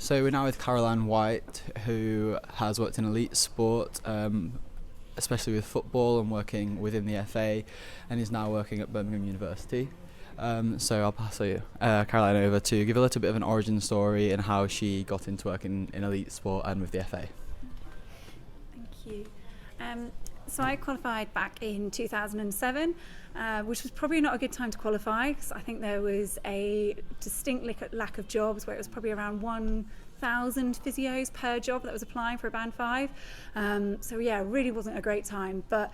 So we're now with Caroline White, who has worked in elite sport, especially with football and working within the FA, and is now working at Birmingham University. So I'll pass Caroline over to give a little bit of an origin story and how she got into work in elite sport and with the FA. Thank you. So I qualified back in 2007, which was probably not a good time to qualify because I think there was a distinct lack of jobs where it was probably around 1,000 physios per job that was applying for a band 5. So yeah, it really wasn't a great time. But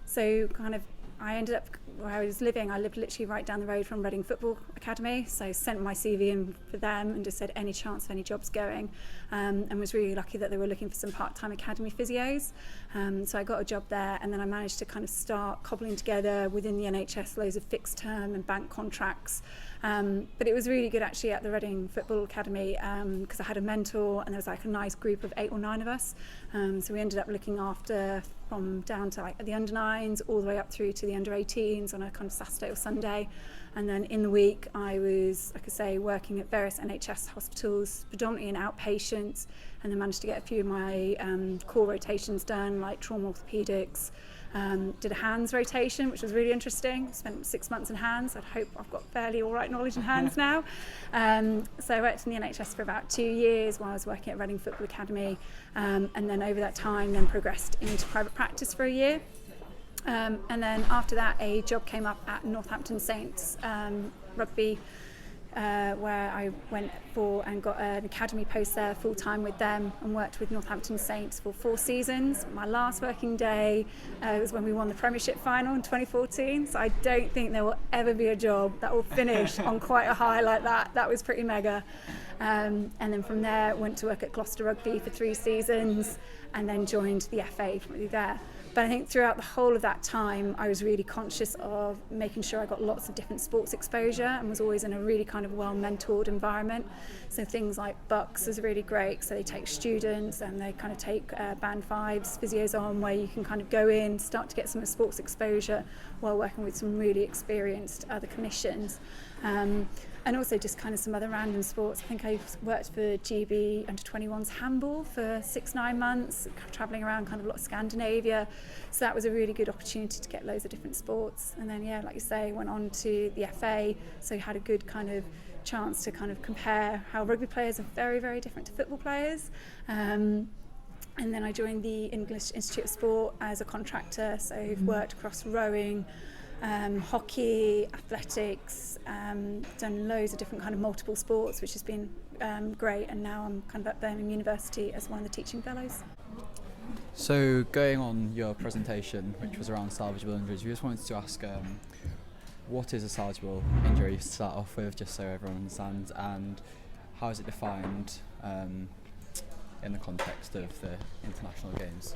so kind of I ended up where I was living. I lived literally right down the road from Reading Football Academy, so I sent my CV in for them and just said any chance of any jobs going, and was really lucky that they were looking for some part-time academy physios. So I got a job there, and then I managed to kind of start cobbling together within the NHS loads of fixed term and bank contracts. But it was really good actually at the Reading Football Academy because I had a mentor and there was like a nice group of 8 or 9 of us. So we ended up looking after from down to like the under 9s all the way up through to the under 18s on a kind of Saturday or Sunday. And then in the week I was, like I say, working at various NHS hospitals, predominantly in outpatients, and then managed to get a few of my core rotations done, like trauma orthopaedics. Did a hands rotation, which was really interesting. Spent 6 months in hands. I'd hope I've got fairly all right knowledge in hands now. So I worked in the NHS for about 2 years while I was working at Reading Football Academy, and then over that time then progressed into private practice for a year. And then after that a job came up at Northampton Saints rugby, where I went for and got an academy post there full time with them and worked with Northampton Saints for 4 seasons. My last working day was when we won the Premiership final in 2014, so I don't think there will ever be a job that will finish on quite a high like that. That was pretty mega. And then from there went to work at Gloucester Rugby for 3 seasons and then joined the FA from there. But I think throughout the whole of that time, I was really conscious of making sure I got lots of different sports exposure and was always in a really kind of well-mentored environment. So things like Bucks is really great. So they take students and they kind of take band 5s, physios on, where you can kind of go in, start to get some sports exposure while working with some really experienced other clinicians. And also just kind of some other random sports. I think I worked for GB under 21s handball for 6-9 months, travelling around kind of a lot of Scandinavia. So that was a really good opportunity to get loads of different sports. And then, yeah, like you say, went on to the FA, so had a good kind of chance to kind of compare how rugby players are very, very different to football players. And then I joined the English Institute of Sport as a contractor, so I've worked across rowing, hockey, athletics, done loads of different kind of multiple sports, which has been great, and now I'm kind of at Birmingham University as one of the teaching fellows. So going on your presentation, which was around salvageable injuries, we just wanted to ask what is a salvageable injury to start off with, just so everyone understands, and how is it defined in the context of the international games?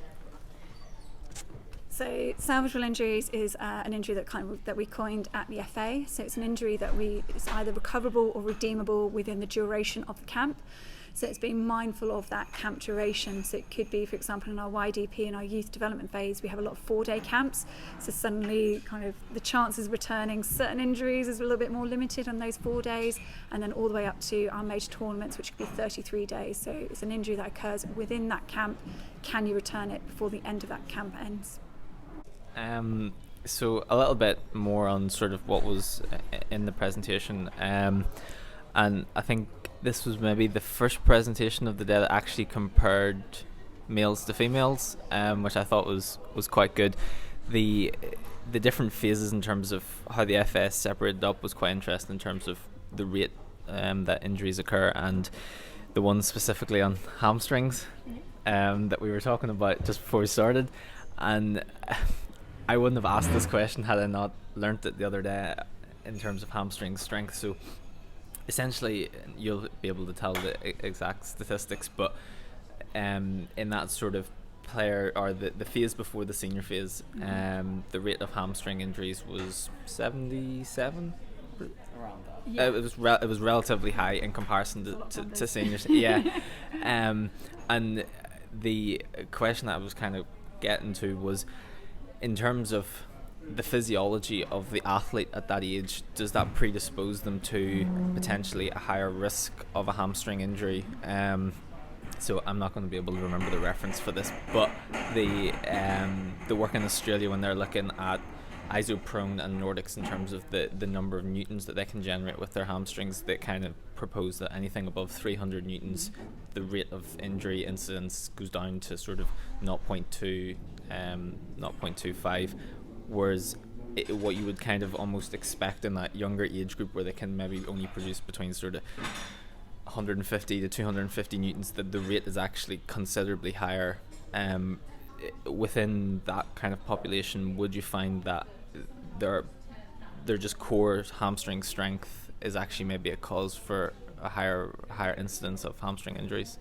So salvageable injuries is an injury that we coined at the FA. So it's an injury that it's either recoverable or redeemable within the duration of the camp. So it's being mindful of that camp duration. So it could be, for example, in our YDP, in our youth development phase, we have a lot of 4-day camps. So suddenly kind of the chances of returning certain injuries is a little bit more limited on those 4 days, and then all the way up to our major tournaments, which could be 33 days. So it's an injury that occurs within that camp. Can you return it before the end of that camp ends? So a little bit more on sort of what was in the presentation, and I think this was maybe the first presentation of the day that actually compared males to females, which I thought was quite good. The different phases in terms of how the FS separated up was quite interesting in terms of the rate that injuries occur, and the one specifically on hamstrings that we were talking about just before we started. And I wouldn't have asked this question had I not learnt it the other day in terms of hamstring strength. So essentially you'll be able to tell the exact statistics, but in that sort of player, or the phase before the senior phase, the rate of hamstring injuries was 77. Around that. It was relatively high in comparison to seniors. Yeah. And the question that I was kind of getting to was, in terms of the physiology of the athlete at that age, does that predispose them to potentially a higher risk of a hamstring injury? So I'm not going to be able to remember the reference for this, but the work in Australia, when they're looking at isoprone and Nordics in terms of the number of newtons that they can generate with their hamstrings, they kind of propose that anything above 300 newtons, the rate of injury incidence goes down to sort of 0.2, 0.25, whereas what you would kind of almost expect in that younger age group, where they can maybe only produce between sort of 150 to 250 newtons, that the rate is actually considerably higher. Within that kind of population, would you find that their just core hamstring strength is actually maybe a cause for a higher incidence of hamstring injuries?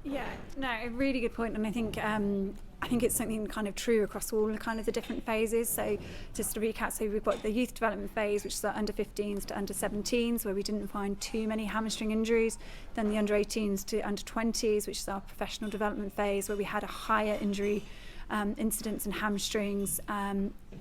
Yeah, no, a really good point, and I think it's something kind of true across all kind of the different phases. So just to recap, so we've got the youth development phase, which is the under 15s to under 17s, where we didn't find too many hamstring injuries. Then the under 18s to under 20s, which is our professional development phase, where we had a higher injury incidence in hamstrings,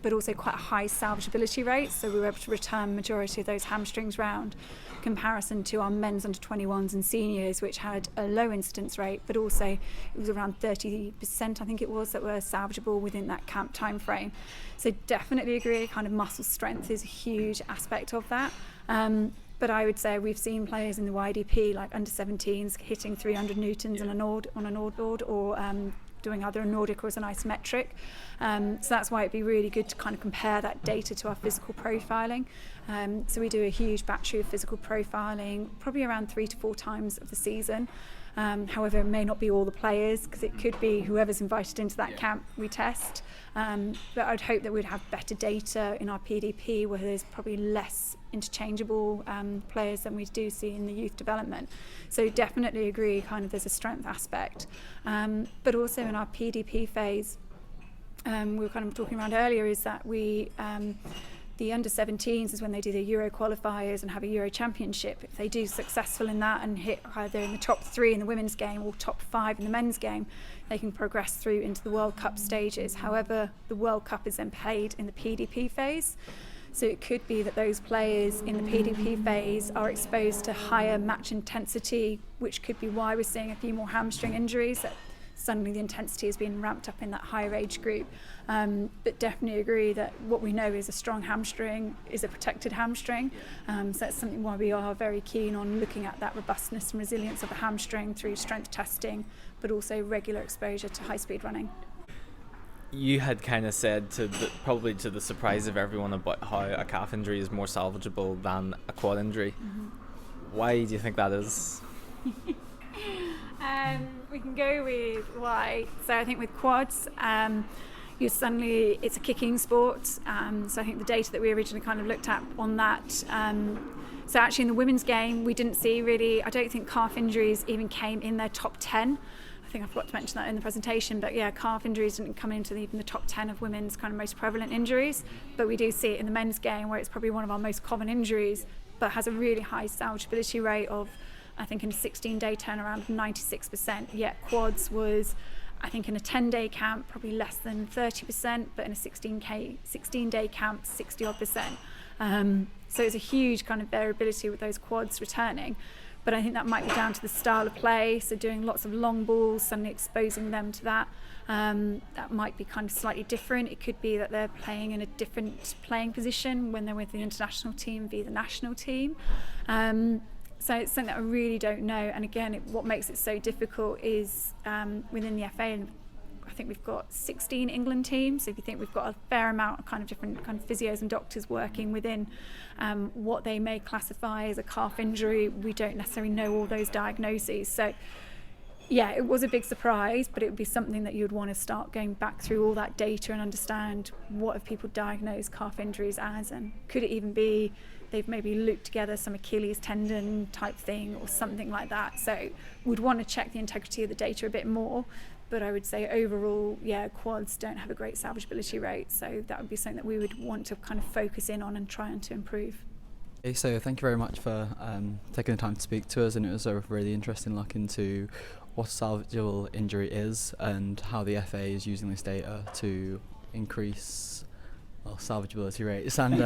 but also quite a high salvageability rate. So we were able to return majority of those hamstrings round, comparison to our men's under 21s and seniors, which had a low incidence rate, but also it was around 30%, I think it was, that were salvageable within that camp time frame. So definitely agree, kind of muscle strength is a huge aspect of that. But I would say we've seen players in the YDP, like under 17s, hitting 300 newtons on an odd board, or doing either a Nordic or as an isometric. So that's why it'd be really good to kind of compare that data to our physical profiling. So we do a huge battery of physical profiling, probably around 3 to 4 times of the season. However, it may not be all the players, because it could be whoever's invited into that camp we test. But I'd hope that we'd have better data in our PDP, where there's probably less interchangeable players than we do see in the youth development. So definitely agree, kind of there's a strength aspect. But also in our PDP phase, we were kind of talking around earlier, is that we the under 17s is when they do the Euro qualifiers and have a Euro championship. If they do successful in that and hit either in the top 3 in the women's game or top 5 in the men's game, they can progress through into the World Cup stages. However, the World Cup is then played in the PDP phase. So it could be that those players in the PDP phase are exposed to higher match intensity, which could be why we're seeing a few more hamstring injuries, that suddenly the intensity has been ramped up in that higher age group. But definitely agree that what we know is a strong hamstring is a protected hamstring. So that's something why we are very keen on looking at that robustness and resilience of a hamstring through strength testing, but also regular exposure to high speed running. You had kind of said, probably to the surprise of everyone, about how a calf injury is more salvageable than a quad injury. Mm-hmm. Why do you think that is? We can go with why. So I think with quads, it's a kicking sport. So I think the data that we originally kind of looked at on that. So actually in the women's game, we didn't see really, I don't think calf injuries even came in their top 10. I think I forgot to mention that in the presentation, but yeah, calf injuries didn't come into even the top 10 of women's kind of most prevalent injuries. But we do see it in the men's game, where it's probably one of our most common injuries, but has a really high salvageability rate of, I think in a 16-day turnaround, 96%. Yet quads was, I think in a 10-day camp, probably less than 30%, but in a 16-day camp, 60-odd%. So it's a huge kind of variability with those quads returning. But I think that might be down to the style of play, so doing lots of long balls, suddenly exposing them to that. That might be kind of slightly different. It could be that they're playing in a different playing position when they're with the international team via the national team. So it's something that I really don't know. And again, what makes it so difficult is within the FA, and I think we've got 16 England teams. So if you think we've got a fair amount of kind of different kind of physios and doctors working within what they may classify as a calf injury, we don't necessarily know all those diagnoses. So yeah, it was a big surprise, but it would be something that you would want to start going back through all that data and understand what have people diagnosed calf injuries as, and could it even be they've maybe looped together some Achilles tendon type thing or something like that. So we'd want to check the integrity of the data a bit more. But I would say overall, yeah, quads don't have a great salvageability rate. So that would be something that we would want to kind of focus in on and try and to improve. Okay, so thank you very much for taking the time to speak to us, and it was a really interesting look into what a salvageable injury is and how the FA is using this data to increase salvageability rates and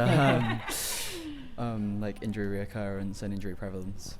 like injury reoccurrence and injury prevalence.